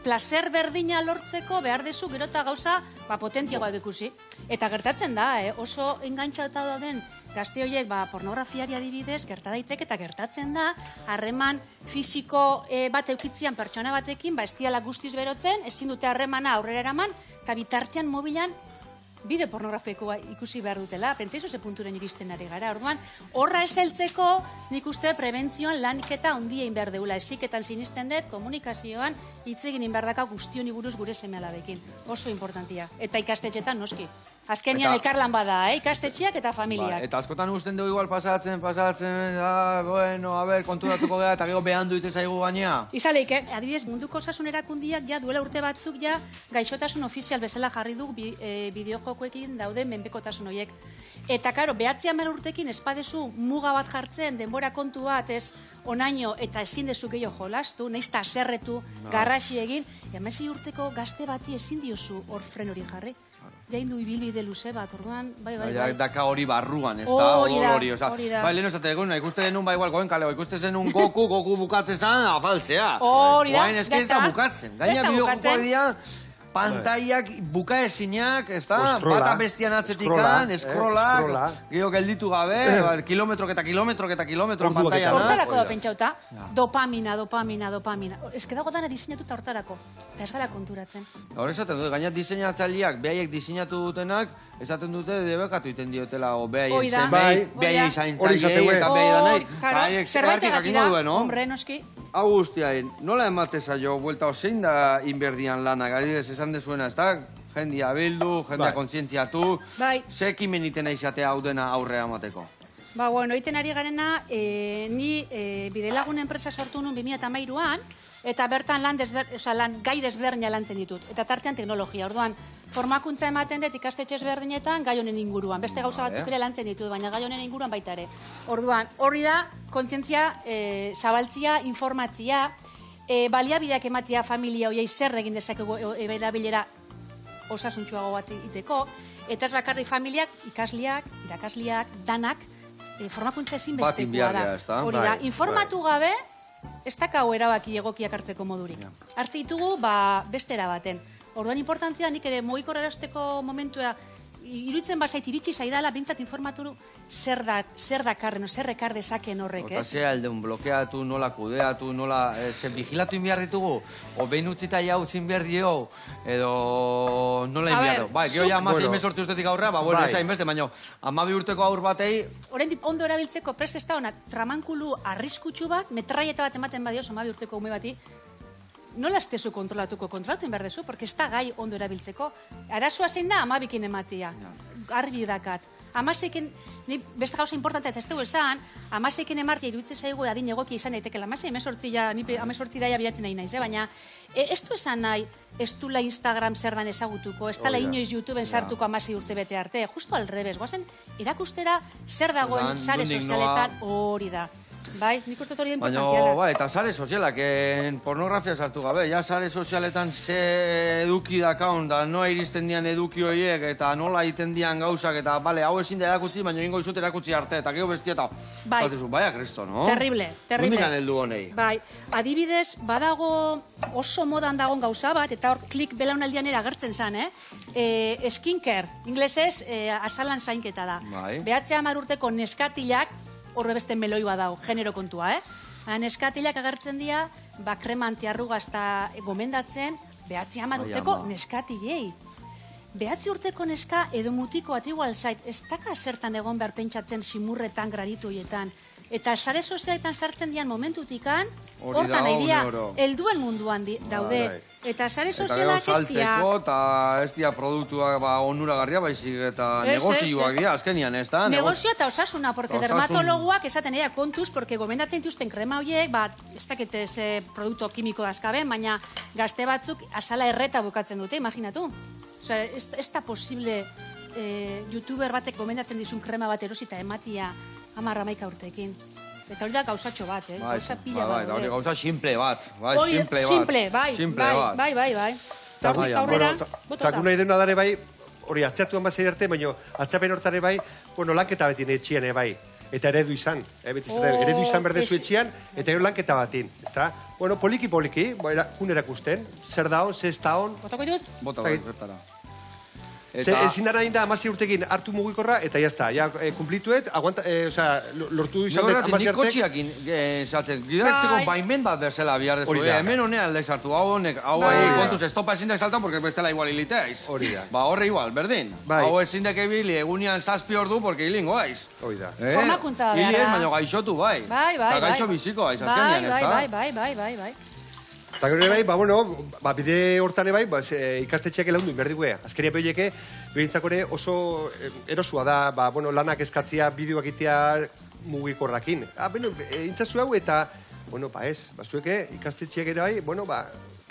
placer berdina lortzeko behar dezu gero eta gauza potentziagoak ikusi. Eta gertatzen da, oso engantxauta dauden gazte horiek pornografiari adibidez, gerta daiteke eta gertatzen da, harreman fisiko bat eukitzian pertsona batekin, ez diala guztiz berotzen, ezin dute harremana aurrera eraman, eta bitartean mobilan bide pornografikoa ikusi behar dutela, pentsaizu ze punturen iristen ari gara. Orduan, horra eseltzeko nik uste prebentzioan laniketa handia behar deula. Esiketan sinisten dut, komunikazioan hitz egin behar daka guztioni buruz gure seme alabekin. Oso importantia. Eta ikastetxetan noski. Azkenian elkarlan bada, ikastetxeak eta familiak. Eta askotan usten dugu igual pasatzen, bueno, a ver, konturatuko gara, eta gero behandu ite zaigu gainea. Izaleik, adibidez, munduko osasun erakundiak ja duela urte batzuk ja gaixotasun ofizial bezala jarri du bideojokoekin daude menpekotasun horiek. Eta, karo, 9 urtekin espadezu muga bat jartzen, denbora kontu bat, ez onaino eta ezin dezu gehiago jolastu, nahiz eta aserretu, garrasi egin, 11 urteko gazte bati ezin diozu hor fren hori jarri. Jaindu ibilbide luze bat, orduan, bai. Daka hori barruan, ez da, hori da. Bai, lehen esate egun, ikuste denun, bai, igual, goen kaleo, ikuste zenun Goku bukatzen zan, afaltzea. Hori da, guain ez da bukatzen. Gaina bideojokoak dira, pantaiak bukaezinak, ez da, bata bestian atzetikan, eskrolak, gero gelditu gabe, kilometrok eta pantaian. Hortarako da pentsauta, dopamina. Ez dago dana diseinatuta hortarako, eta ez gara konturatzen. Hor esaten dute, gaina diseinatzaileak, behaiek diseinatu dutenak, esaten dute debekatu iten diotela, o behaiek zenbei, behaiek zaintzaileei eta behaiek danai, zerbait egatira, hombre, noski. Hau guztiain, nola emate zaio, buelta ozein da inberdian lanak, adidez, esan dezuena, ez da? Jendia bildu, jendia kontzientziatu, ze ekimen iten aizatea hau dena aurrea amateko? Bueno, iten ari garena, ni Bidelagun enpresa sortu nun 2013an, eta bertan gai desberdina lantzen ditut, eta tartean teknologia, orduan, formakuntza ematen dut ikastetxe ezberdinetan gai honen inguruan, beste gauza batzuk ere lantzen ditut, baina gai honen inguruan baita ere. Orduan, horri da, kontzientzia, zabaltzia, informatzia, baliabideak ematia familia hoiei zer egin dezakegu erabilera osasuntsuago bat iteko, eta ez bakarrik familiak, ikasliak, irakasliak, danak, formakuntza ezinbestekoa da. Hori da, informatu gabe, ez dakau erabaki egokiak hartzeko modurik. Hartze ditugu, beste erabaten. Orduan importantzia, nik ere mugikor erosteko momentua, iruditzen bazait iritsi zaidala, bintzat informatu zer dakarren, zer ekar dezaken horrek, ez? Eta zea aldeun, blokeatu, nola kudeatu, nola... vigilatu inbiar ditugu? O behin utzita ja utzin behar dio? Edo nola inbiar du? Bai, gero ja amazei mesortzi urtetik aurra, bueno, ez hainbeste, baina 12 urteko aur batei... Horein ondo erabiltzeko prest ez da hona, tramankulu arriskutsu bat, metraieta bat ematen badioz 12 urteko ume bati, nola ez tezu kontrolatu behar dezu, porque ez da gai ondo erabiltzeko. Arazoa zein da, 12ekin ematia. Arbi dakat. 16ekin, beste gauza importantea ez dugu esan, 16ekin emartia iruditzen zaigu adin egokia izan daitekela. 18 daia bilatzen nahi naiz, baina ez du esan nahi, ez dula Instagram zer dan ezagutuko, ez dala inoiz YouTubeen sartuko 16 urte bete arte. Justo al revés, guazen erakustera zer dagoen sare sozialetan hori da. Bai, nik uste hori importantiala. Baina, eta sare sozialak, pornografia sartu gabe, ja sare sozialetan ze eduki dakaun, da noa iristen dian eduki horiek, eta nola egiten dian gauzak, eta bale, hau ezin da erakutsi, baina ingo izut erakutsi arte, eta gero bestia eta... Bai. Baia, kristo, no? Terrible. Mundikan heldu honei. Bai, adibidez, badago oso modan dagoen gauza bat, eta hor klik belaunaldian agertzen zen, skincare, inglesez, azalan zainketa da. Bai. 9 urteko neskatilak, horre beste meloi badau, genero kontua, Neskatilak agertzen dira, krema antiarrugaz eta gomendatzen, 9 urteko neskatilei. 9 urteko neska edo mutiko bat igual zait, ez daka zertan egon behar pentsatzen simurretan, graditu horietan. Eta sare sozialetan sartzen dian momentutikan, hortan nahi dira, helduen munduan daude. Eta sare sozialak ez dira... Eta ez dira produktuak onuragarria baizik eta negozioak dira, azkenian, ez da? Negozio eta osasuna, porque dermatologuak esaten ea kontuz, porque gomendatzen dituzten krema horiek, ez dakit produktu kimiko dazkaben, baina gazte batzuk azala erreta bukatzen dute, imaginatu. Osea, ez da posible youtuber batek gomendatzen dizun krema bat erosita ematia 10-11 urteekin. Eta hori da gauzatxo bat, gauza pila bat. Hori gauza simple bat. Simple, bai. Eta gu nahi dena dare bai, hori atzeatuan bazai arte, baina atzapen hortare bai, lanketa batin etxian bai. Eta eredu izan. Eredu izan berdezu etxian, eta gero lanketa batin. Bueno, poliki-poliki, kun erakusten, zer da hon, ze ez da hon. Botako ditut? Bota bat, bertara. Ezin dara inda 16 urtekin hartu mugikorra, eta jazta, kumplituet, lortu izan bet 16 arte. Nik kotxiakin, zaten, gidatzeko baimen bat berzela bihar dezu. Hemen honea alde zartu, hau honek, hau kontuz estopa ezin da saltan, porque bestela igual hiliteaiz. Hori da. Horre igual, berdin. Hau ezin dek ebili, egunian 7 ordu, porque hilingo aiz. Hori da. Formakuntza da. Hili ez, baina gaixotu, bai. Bai. Gaixo biziko aiz, azkenian, ez da? Bai. Eta gero bai, bide hortan bai, ikastetxeak lagundu berdigue. Azkeria behieke, behintzako ere oso erosua da, lanak eskatzia, bideoak itea mugikorrakin. Intzazu hau eta, zueke ikastetxeak ere bai,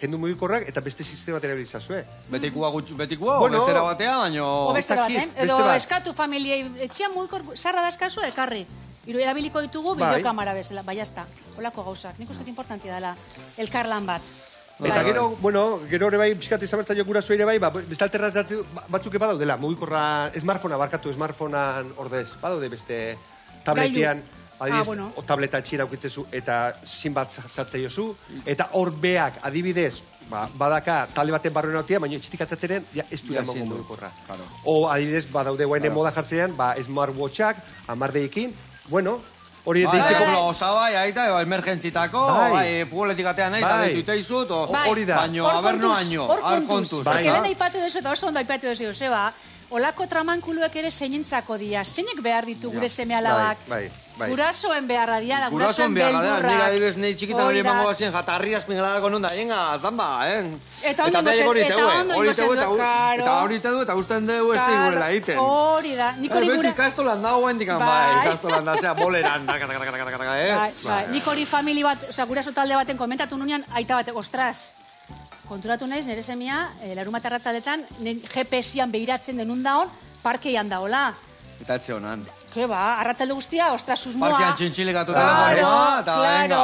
kendu mugikorrak eta beste sistema bat erabilizazue. Betikua, bestera batea, baino... O bestera baten, edo eskatu familiei, etxean mugikor, sarra da eskazu, ekarri. Erabiliko ditugu bideokamara bezala, bai, jazta, holako gauzak. Nik uste importantia dela, elkarlan bat. Eta gero ere bai, bizkat izan bertan guraso ere bai, beste alternatibatu batzuk badaudela, mugikorra, smartphonean ordez, badaude beste tabletian, o tableta txira aukitzezu eta sin bat sartzei jozu, eta hor beak adibidez, badaka talde baten barruen hautia, baina etxitik atatzeren, ez du eramango mugikorra. O adibidez, badaude guainen moda jartzean, smartwatchak, amardeekin, hori deitzeko... Osabai, aita, emergentzitako, pugoletik atean nahi, eta deitu iteizut, hori da. Baino, aberno año, kontuz. Porque lehen aipatu duzu, eta oso ondo aipatu duzu, Joseba, olako tramankuluek ere zeinintzako dira, zeinek behar ditu gure seme alabak, gurasoen beharra dira, gurasoen beldurrak. Nik adibes nahi txikitan hori emango bazien, jatarri azpingalarako non da, jenga, zamba, Eta ondo ingo zen, eta hori te du, eta usten dugu ez digurela egiten. Hori da, nik hori gura... Ikastolan dago hendikan, ikastolan da, zera, boleran, Nik hori famili bat, guraso talde baten komentatu nunean, aita bat, ostras, konturatu naiz, nire semia, larunbat arratzaletan, GPS-ian behiratzen denun daon, parkeian daola. Eta etxe honan. Ke ba, arratzalde guztia, ostras, susmoa. Parkean txintxilikatu telefonoa, eta venga.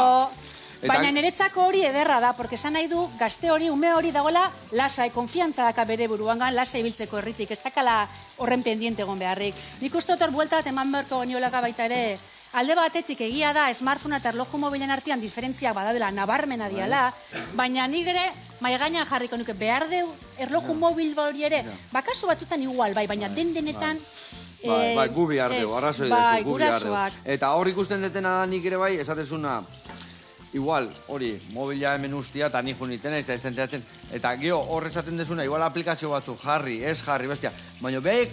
Baina niretzako hori ederra da, porque esan nahi du, gazte hori, ume hori dagoela, lasai, konfiantza daka bere buruangan, lasai biltzeko erritik, ez dakala horren pendiente egon beharrik. Nik uste otor buelta bat eman beharko geniolaka baita ere, alde batetik egia da, smartphone eta erloju mobilen artean diferentziak badabela, nabarmena diala, baina nik ere, maigainan jarriko nuke, behar deu, erloju mobil hori ere, bakasu batzutan igual, baina denetan, gubi ardeu, arrazoi dezu, gubi ardeu. Eta hor ikusten detena da nik ere bai, esatezuna, igual, hori, mobila hemen ustia, eta nik juniten ez da ez tenteatzen. Eta gero, hor esaten dezuna, igual aplikazio batzuk, jarri, bestia. Baina behek,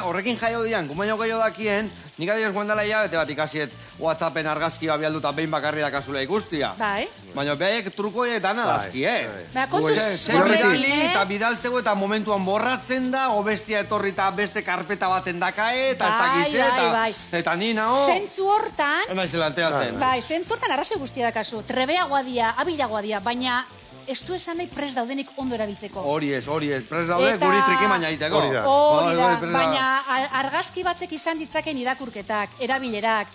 horrekin jaio dian, gumaino gehiago dakien, nik adibes guendala hilabete bat ikasiet WhatsAppen argazkia bialduta behin bakarri dakazula ikustia. Bai. Baina behek trukoie dana dazki, horrekin, eta bidaltzeko eta momentuan borratzen da, o bestia etorri eta beste karpeta baten dakae, eta ez dakize, eta ni nao... Zentzu hortan... Naiz elanteatzen. Bai, zentzu hortan arrazoi guztia dakazu. Trebeagoa dia, abilagoa dia, baina... Ez du esan nahi prest daudenik ondo erabiltzeko. Hori ez, prest daude guri trikimaina egiteko. Hori da, baina argazki batek izan ditzaken irakurketak, erabilerak,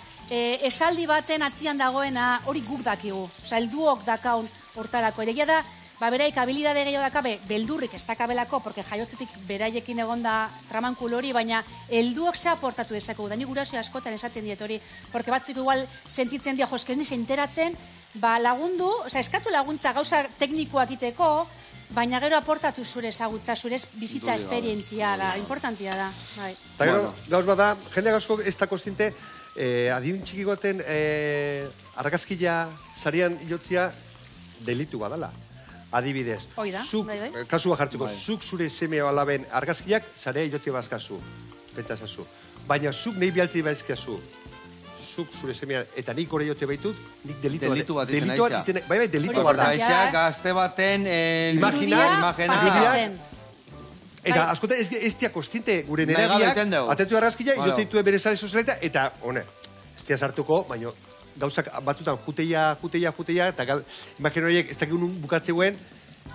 esaldi baten atzian dagoena hori guk dakigu. Osa, helduok dakaun hortarako. Egia da, beraik habilidade gehiago dakabe, beldurrik ez dakabelako, porque jaiotzetik beraiekin egonda tramankul hori, baina helduok ze aportatu dezakegu. Da, ni guraso askotan esaten diet hori, porque batzuk igual sentitzen dia, josken niz enteratzen, lagundu, eskatu laguntza gauza teknikoak iteko, baina gero aportatu zure ezagutza, zure bizitza esperientzia da, importantia da. Eta gero, gauz bada, jende gauzko ez da kostinte, adin txikikoten argazkia sarian jotzia delitu badala. Adibidez, kasua jartzeko, zuk zure seme alaben argazkiak zarea jotzia bazkazu, pentsazazu. Baina zuk nahi bialtzei baizkiazu. Zuk zure semean, eta nik hori jotze baitut, nik delitu bat iten aiza. Bai, delitu bat da. Aiza, gazte baten imagina. Eta askotan ez dia kostinte gure nerebiak, atentzua argazkia, jotzeitu bere sare sozialeta, eta, ez dia sartuko, baina gauzak batzutan juteia, eta imagina horiek ez dakik unun bukatzeuen,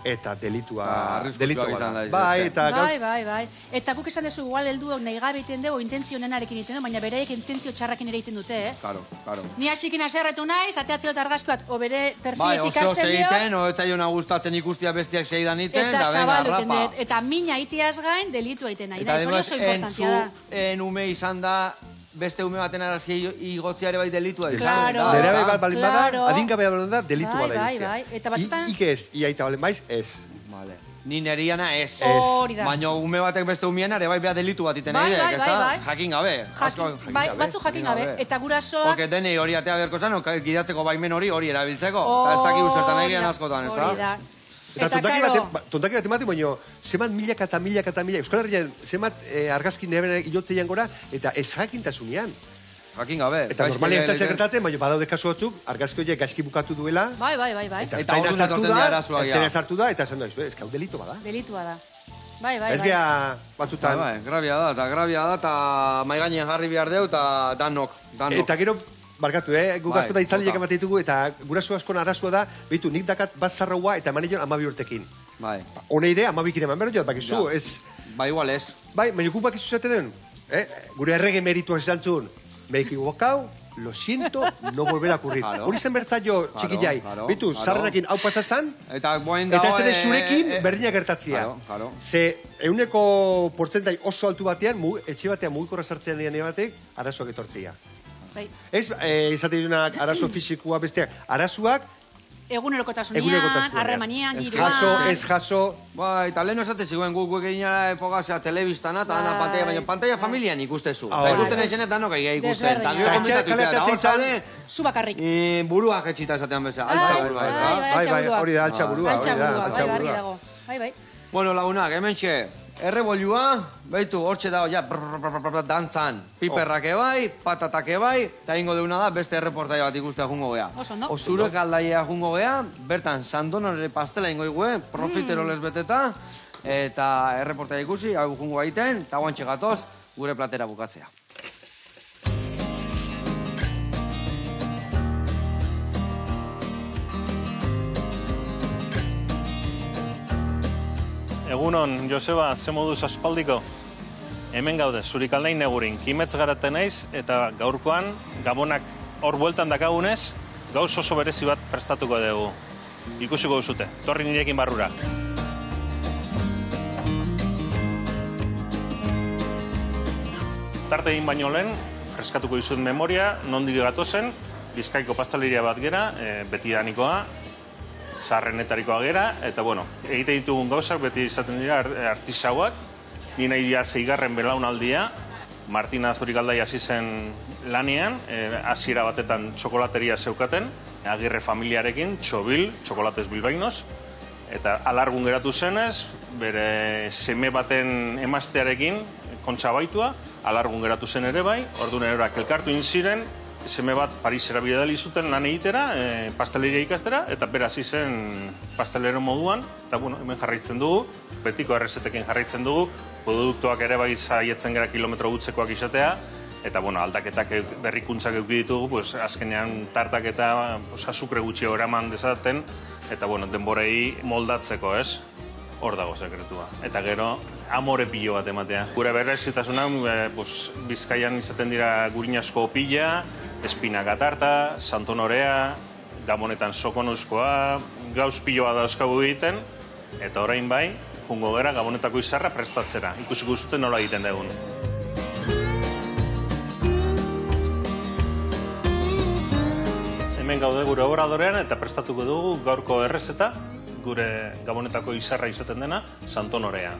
eta delitua da. Bai. Eta guk esan dezu, igual helduok nahi gabe iten dugu, intentzio nenarekin iten dugu, baina bereik intentzio txarrakin ere iten dute, Claro. Ni hasikin aserretu naiz, ateatzeo eta argazki bat, o bere perfiletik hartzen dio. Bai, oso egiten, o etzaiona gustatzen ikustia bestiak seidan iten, eta venga, rapa. Eta mina itiaz gain, delitua iten nahi. Eta además, en ume izan da, beste ume baten arazia igotziare bai delitua. Claro. Nera bat balin bada, adingabea balin da, delitua da. Bai. Eta batzutan... Ike ez, iaita balen baiz, ez. Ni neriana ez. Hori da. Baina ume batek beste umien ere bai beha delitu bat iten egidek, ez da? Jakin gabe. Batzu jakin gabe. Eta gurasoak... Porque denei hori atea berko zan, gidatzeko baimen hori erabiltzeko. Eta ez dakik usertan egian askotan, ez da? Hori da. Eta tontaki bat ematen, baina zemat milaka eta milaka eta milaka. Euskal Herrian zemat argazki nebena ilotzeian gora, eta ez jakintasunean. Jakin gabe. Eta normalean ez da sekretatzen, baina badaude kasu batzuk, argazki horiek gaizki bukatu duela, Bai. eta Eta orduan etortzen sartu da, eta esan da, ez hau delito bada. Delitua da. Bai. Ez gea batzutan. Grabia da, eta mai gainean jarri behar deu, eta danok. Eta gero, barkatu, guk Bai, asko da itzaldiak bota. ematen ditugu, eta guraso askon arazua da, behitu, nik dakat bat zarraua eta maneion 12 urtekin. Bai. Honeire, 12 eman behar joat, bakizu, Ja. ez... Ba, igual ez. Bai, baina guk bakizu zate den, gure errege meritua esan zuen, me equivocau, lo siento, no volver a ocurrir. Claro. Hori zen bertzaio txikillai. Claro, Bitu, claro. zarrenekin hau pasazan, Eta boain eta ez dago... dene zurekin berdina gertatzia. Claro. Ze, euneko portzentai oso altu batean, etxe batean mugikorra sartzean dian batek, arazoak etortzia. Bai. Ez, izate duenak arazo fizikoa besteak, arazoak, Egunerokotasunean, harremanian, giroan... ez jaso, Bai, eta lehen esate ziguen guk egina epogazea telebistana, eta ana pantalla, baina pantalla familian ikustezu. Ah, Eta bai. ikusten ezenet danok egia ikusten. Eta Desberdina. gero Eta komentatu etxeak eta hor kaleatzen zaude, Zu bakarrik. burua jetxita esatean bezala, altza burua. ez da? bai, hori da, altxa burua, hori da, altxa Bai, burua. dago. Bai. Bueno, lagunak, hementxe, errebolua, behitu, hortxe dago, ja, dantzan, piperrak ebai, patatak ebai, eta ingo deuna da, beste erreportaia bat ikustea jungo gea. Oso, no? Zure kaldaia jungo gea, bertan sandonore pastela ingo igue, profitero les beteta, eta erreportaia ikusi, hau jungo gaiten, eta guantxe gatoz, gure platera bukatzea. Egunon, Joseba, ze moduz aspaldiko? Hemen gaude, zurikaldain negurin, kimetz garaten naiz, eta gaurkoan, gabonak hor bueltan dakagunez, gauz oso berezi bat prestatuko dugu. Ikusiko duzute, torri nirekin barrura. Tarte egin baino lehen, freskatuko dizut memoria, nondik gatozen, Bizkaiko pasteleria bat gera, betidanikoa, zaharrenetarikoa gera, eta bueno, egite ditugun gauzak beti izaten dira artisauak, ni nahi ja 6. belaunaldia, Martina Zurikaldai hasi zen lanean, hasiera batetan txokolateria zeukaten, Agirre familiarekin, txobil, txokolatez bilbainos, eta alargun geratu zenez, bere seme baten emaztearekin, kontxabaitua, alargun geratu zen ere bai, orduan eroak elkartu ziren, seme bat Parisera bidali zuten lan egitera, pasteleria ikastera, eta beraz izen pastelero moduan, eta bueno, hemen jarraitzen dugu, betiko errezetekin jarraitzen dugu, produktuak ere bai saietzen gara kilometro gutzekoak izatea, eta bueno, aldaketak berrikuntzak eduki ditugu, pues, azkenean tartak eta azukre gutxi eraman dezaten, eta bueno, denborei moldatzeko, ez? Hor dago sekretua. Eta gero, amore pilo bat ematea. Gure berrezitasuna, Bizkaian izaten dira gurinasko pila, espinaka tarta, santonorea, gabonetan sokonuzkoa, gauz pilo bat dauzkagu egiten, eta orain bai, jungo gara gabonetako izarra prestatzera. Ikusiko zuten nola egiten dugun. Hemen gaude gure obradorean eta prestatuko dugu gaurko errezeta, gure gabonetako izarra izaten dena, santonorea.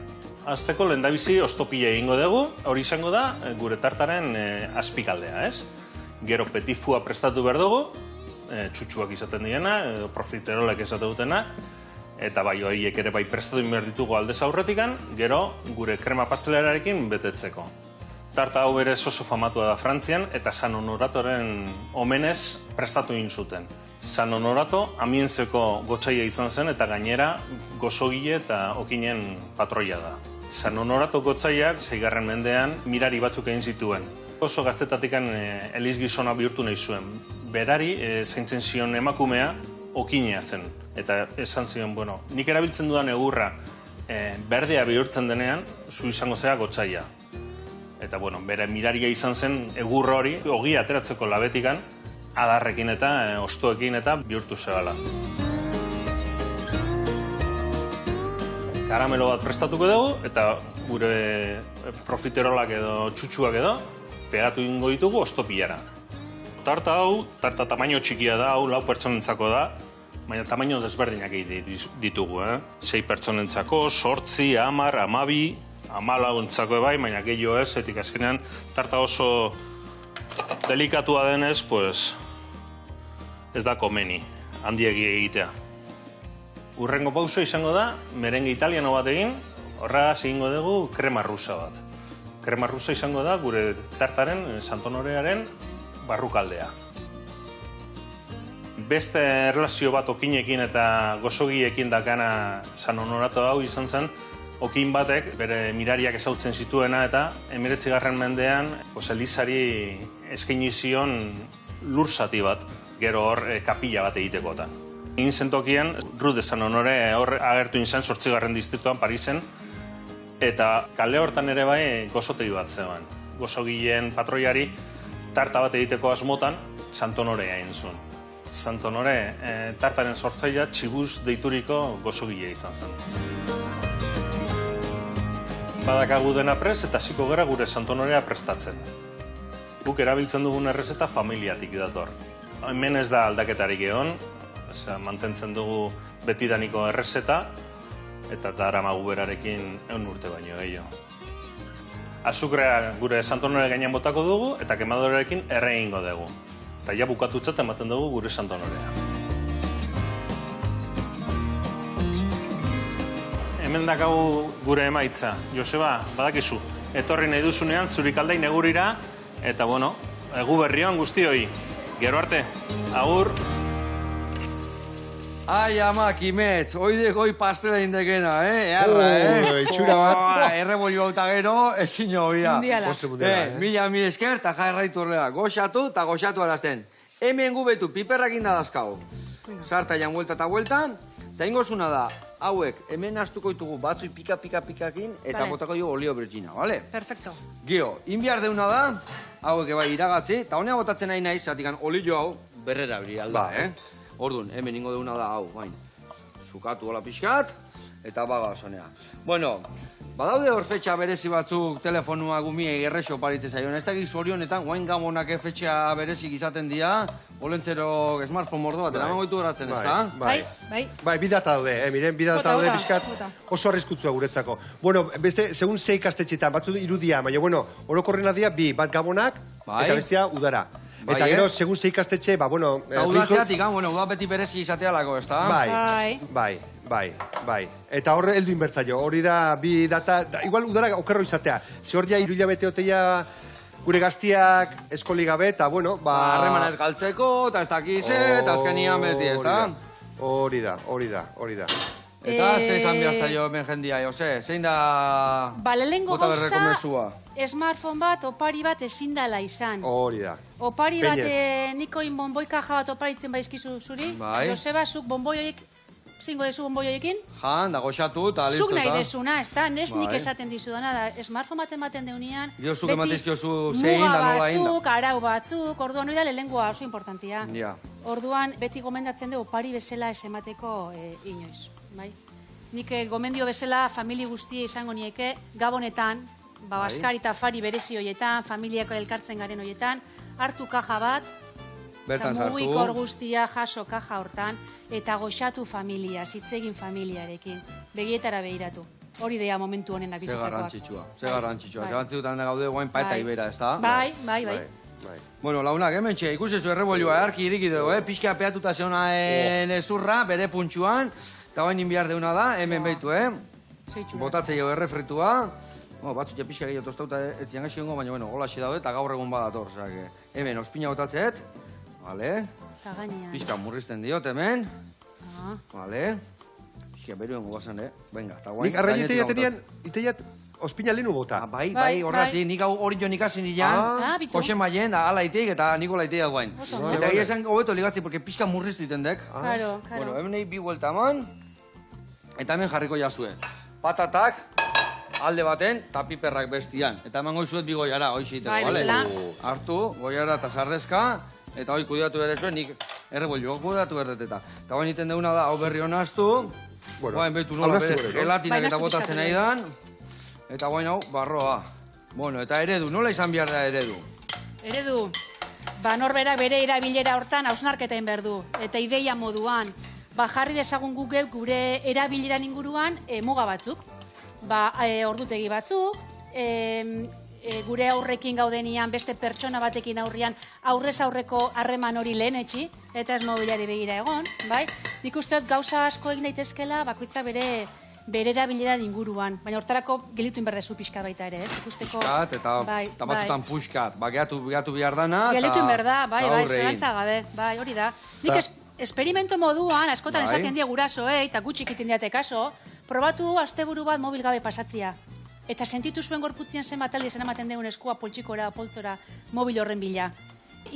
Azteko lehendabizi ostopila egingo dugu, hori izango da gure tartaren azpikaldea, ez? Gero petifua prestatu behar dugu, txutxuak izaten diena, profiterolek esate dutena, eta bai horiek ere bai prestatu behar ditugu aldez aurretikan, gero gure krema pastelerarekin betetzeko. Tarta hau ere oso famatua da Frantzian, eta San Honoratoren omenez prestatu egin zuten. San Honorato amienzeko gotzaia izan zen, eta gainera gozogile eta okinen patroia da. San Honorato gotzaiak 6. mendean mirari batzuk egin zituen. Oso gaztetatikan eliz gizona bihurtu nahi zuen. Berari zaintzen zion emakumea okinea zen. Eta esan zion, bueno, nik erabiltzen dudan egurra berdea bihurtzen denean, zu izango zea gotzaia. Eta, bueno, bere miraria izan zen egurra hori, ogia ateratzeko labetikan, adarrekin eta ostoekin eta bihurtu zebala. Karamelo bat prestatuko dugu, eta gure profiterolak edo txutxuak edo, pegatu ingo ditugu ostopilara. Tarta hau, tarta tamaino txikia da, hau 4 pertsonentzako da, baina tamaino desberdinak ditugu, 6 pertsonentzako, 8, 10, 12, 14 bai, baina gehiago ez, etik azkenean tarta oso delikatua denez, pues, ez da komeni, handiegi egitea. Urrengo pauso izango da, merengue italiano bat egin, horregaz egingo dugu krema rusa bat. Krema rusa izango da gure tartaren, santonorearen, barrukaldea. Beste erlazio bat okinekin eta gozogiekin dakana San Honorato hau izan zen, okin batek bere mirariak ezautzen zituena eta 19. mendean Elizari eskaini zion lur zati bat, gero hor kapilla bat egitekotan. Egin zentokien, Rue de San Honore hor agertu izan 8. distrituan Parisen, eta kale hortan ere bai gozotegi bat zegoen. Gozogileen patroiari tarta bat egiteko asmotan Sant Honorea egin zuen. Sant Honore tartaren sortzailea txibuz deituriko gozogilea izan zen. Badakagu dena prest eta hasiko gara gure Sant Honorea prestatzen. Guk erabiltzen dugun errezeta familiatik dator. Hemen ez da aldaketarik egon, mantentzen dugu betidaniko errezeta, eta daramagu berarekin 100 urte baino gehiago. Azukrea gure Sant Honore gainean botako dugu, eta kemadorekin erre egingo dugu. Eta ja bukatutzat ematen dugu gure Sant Honorea. Hemen dakagu gure emaitza. Joseba, badakizu, etorri nahi duzunean zurikaldai negurira, eta bueno, egu berrioan guztioi. Gero arte, agur! Ai, ama, Kimetz, oide goi pastela indekena, Earra, Itxura bat. Errebolio hauta gero, ezin hobia. Mundiala. Mila esker, eta jarraitu horrela. Goxatu eta goxatu arazten. Hemen gubetu piperrak indadazkago. Sarta jan vuelta eta vuelta. Eta ingozuna da, hauek, hemen astuko ditugu batzui pika-pikakin, eta botako dugu olio bergina, bale? Perfecto. Gio, inbiar deuna da, hauek bai iragatzi, eta honea botatzen nahi nahi, zatikan olio hau, berrera bri alda, Orduan, hemen ingo deuna da, hau, bain, sukatu hola pixkat, eta baga osonea. Bueno, badaude hor fetxa berezi batzuk telefonua gumiei errexo paritze zaion, ez dakiz orionetan, guain gamonak fetxa berezik izaten dira, olentzero smartphone mordo bat, eraman goitu horatzen, ez da? Bai, bidata daude, miren, bidata daude pixkat oso arriskutzua guretzako. Bueno, beste, segun ze ikastetxetan, batzu irudia, baina, bueno, orokorrena dira, bi, bat gamonak, eta bestia udara. Eta gero, segun ze ikastetxe, ba, bueno... Udazeatik, uda beti berezi izatealako, ez da? Bai. Eta horre heldu inbertzaio, hori da bi data, igual udara okerro izatea. Ze hor ja irulabete oteia gure gaztiak eskoli gabe, eta bueno, ba... Harreman ez galtzeko, eta ez dakize, eta azkenian beti, ez da? Hori da. Eta ze izan bihartzaio hemen jendia, zein da... Ba, lehenengo bota berreko gauza, mezua? smartphone bat, opari bat ezin dela izan. Hori da. Opari bat, nikoin bonboi kaja bat oparitzen baizkizu zuri. Joseba, zuk bonboi horiek, zingo dezu bonboi horiekin? Jan, da goxatu, eta listo. Zuk nahi desuna, ez da, nes nik esaten dizudana, da, smartphone bat ematen deunian, zuk ematizkiozu zein da nola muga batzuk, arau batzuk, orduan hori da lehenengoa oso importantia. Orduan, beti gomendatzen du opari bezala ez emateko inoiz. Nik gomendio bezala familia guztia izango nieke, gabonetan, Baskari eta Fari berezi horietan, familiako elkartzen garen horietan, hartu kaja bat, eta mugikor guztia jaso kaja hortan, eta goxatu familia, zitzegin familiarekin, begietara behiratu. Hori dea momentu honenak bizitzakoak. Ze garrantzitsua. Zebantzitutan gaude guain paeta ibera, ez da? Bai. Bueno, launak, hemen txe, ikusezu errebolioa, arki iriki dugu, pixka peatuta zeonaen ezurra, bere puntxuan, eta bain inbiar deuna da, hemen behitu, botatzei jo errefritua, batzuk ja pixka gehiago tostauta etzian gaixi gongo, baina, bueno, hola xe daude, eta gaur egun badator, hemen ospina botatzeet, vale, pixka murrizten diot, hemen, vale, pixka beruen gugazan, venga, eta guain. Nik arrainite iteiat ospina lehenu bota. Bai, horretik, nik hori jo nik asin dian, Jose Maien, da ala iteik eta niko laiteiak guain. Eta egia esan hobeto ligatzi, porque pixka murriztu itendek. Bueno, hemen nahi bi vuelta eman, eta hemen jarriko jazue. Patatak, alde baten, eta piperrak bestian. Eta hemen goizuet bi goiara, hoi xeiteko, bale? Hartu, goiara eta sardezka, eta hoi kudiatu bere zuen, nik errebolio kudiatu berdeteta. Eta hoi niten deuna da, hau berri honaztu, guain behitu nola bere gelatinak eta botatzen nahi dan, eta guain hau, barroa. Bueno, eta eredu, nola izan behar da eredu? Eredu, norberak bere erabilera hortan hausnarketen berdu, eta ideia moduan, jarri dezagun gure erabileran inguruan muga batzuk. Ordutegi batzuk, gure aurrekin gaudenian, beste pertsona batekin aurrian, aurrez aurreko harreman hori lehenetxi, eta ez mobiliari begira egon, bai? Nik usteot gauza asko egin daitezkela, bakoitza bere erabileran inguruan. Baina hortarako gelitu inberdezu pixka baita ere, ez? Ikusteko... Puskat, eta batzutan puskat. Geatu behar dana, eta... Gelitu inberda, bai, zelantza gabe, bai, hori da. Nik esperimento moduan, askotan esaten die gurasoei, eta gutxik iten diate kaso, probatu asteburu bat mobil gabe pasatzia. Eta sentitu zuen gorputzien zenbat aldiz ematen deun eskua poltsikora, poltzora, mobil horren bila.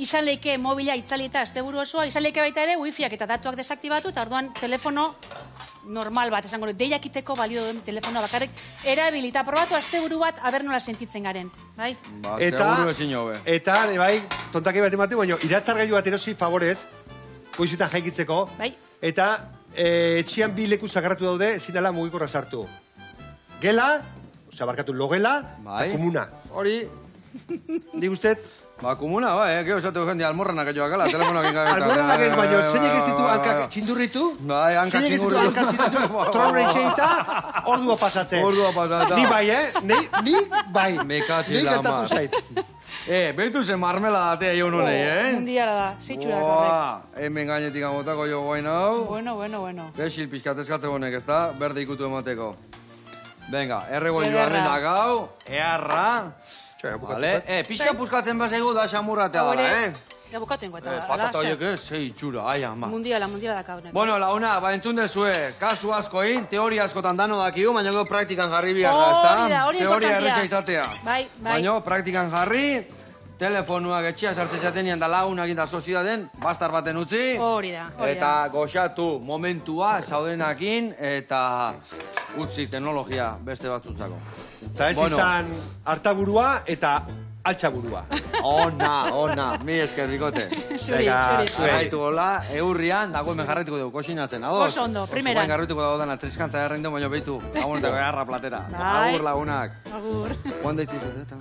Izan leike mobila itzalita asteburu osoa, izan leike baita ere wifiak eta datuak desaktibatu, eta orduan telefono normal bat, esango dut, deiakiteko balio duen telefonoa bakarrik, erabilita, probatu asteburu bat, aber nola sentitzen garen, bai? Ba, seguru ezin hobe. Eta, bai, tontake bat emate, baina iratzargailu bat erosi favorez, goizutan jaikitzeko, bai. Eta etxian bi leku sakratu daude, ezin dela mugikorra sartu. Gela, barkatu logela, eta komuna. Hori, nik ustez, ba, komuna, gero esatu jende almorranak joak gala, telefonak ingabeta. Almorranak ez, baina zeinek ez ditu hankak txindurritu? Bai, hankak txindurritu. Tronre itxeita, ordua pasatzen. Ordua pasatzen. Ni bai, ni bai. Mekatxe lama. Behitu zen marmeladatea egon honei, Mundiala da, zeitxurak horrek. Hemen gainetik amotako jo guain hau. Bueno. Besil pixkatezkatze honek, ez da? Berde ikutu emateko. Venga, erregolio arrendak hau, earra. Pixka puskatzen bazaigu da xamurratea dala, Ja bukatu ingo eta. Patata horiek ez, zei txura, ai ama. Mundiala da kaunek. Bueno, launa, entzun dezue, kasu askoin, teoria askotan dano dakigu, baina gero praktikan jarri bihar da, ez da? Teoria erreza izatea. Bai. Baina praktikan jarri, telefonuak etxea sartzen zatenean da lagunak eta soziedaden, bastar baten utzi. Hori da. Eta goxatu momentua, saudenakin, eta utzi teknologia beste batzutzako. Eta ez izan hartaburua eta altxaburua. Ona, mi eskerrikote. Zuri. Jarraitu gola, eurrian, dago hemen jarraituko dugu, koxinatzen, ados? Oso ondo, primeran. Zubain garrituko dago dana, triskantza errendu, baina behitu, agunteko garra platera. Bai. Agur lagunak. Agur. Juan daitzizu, eta?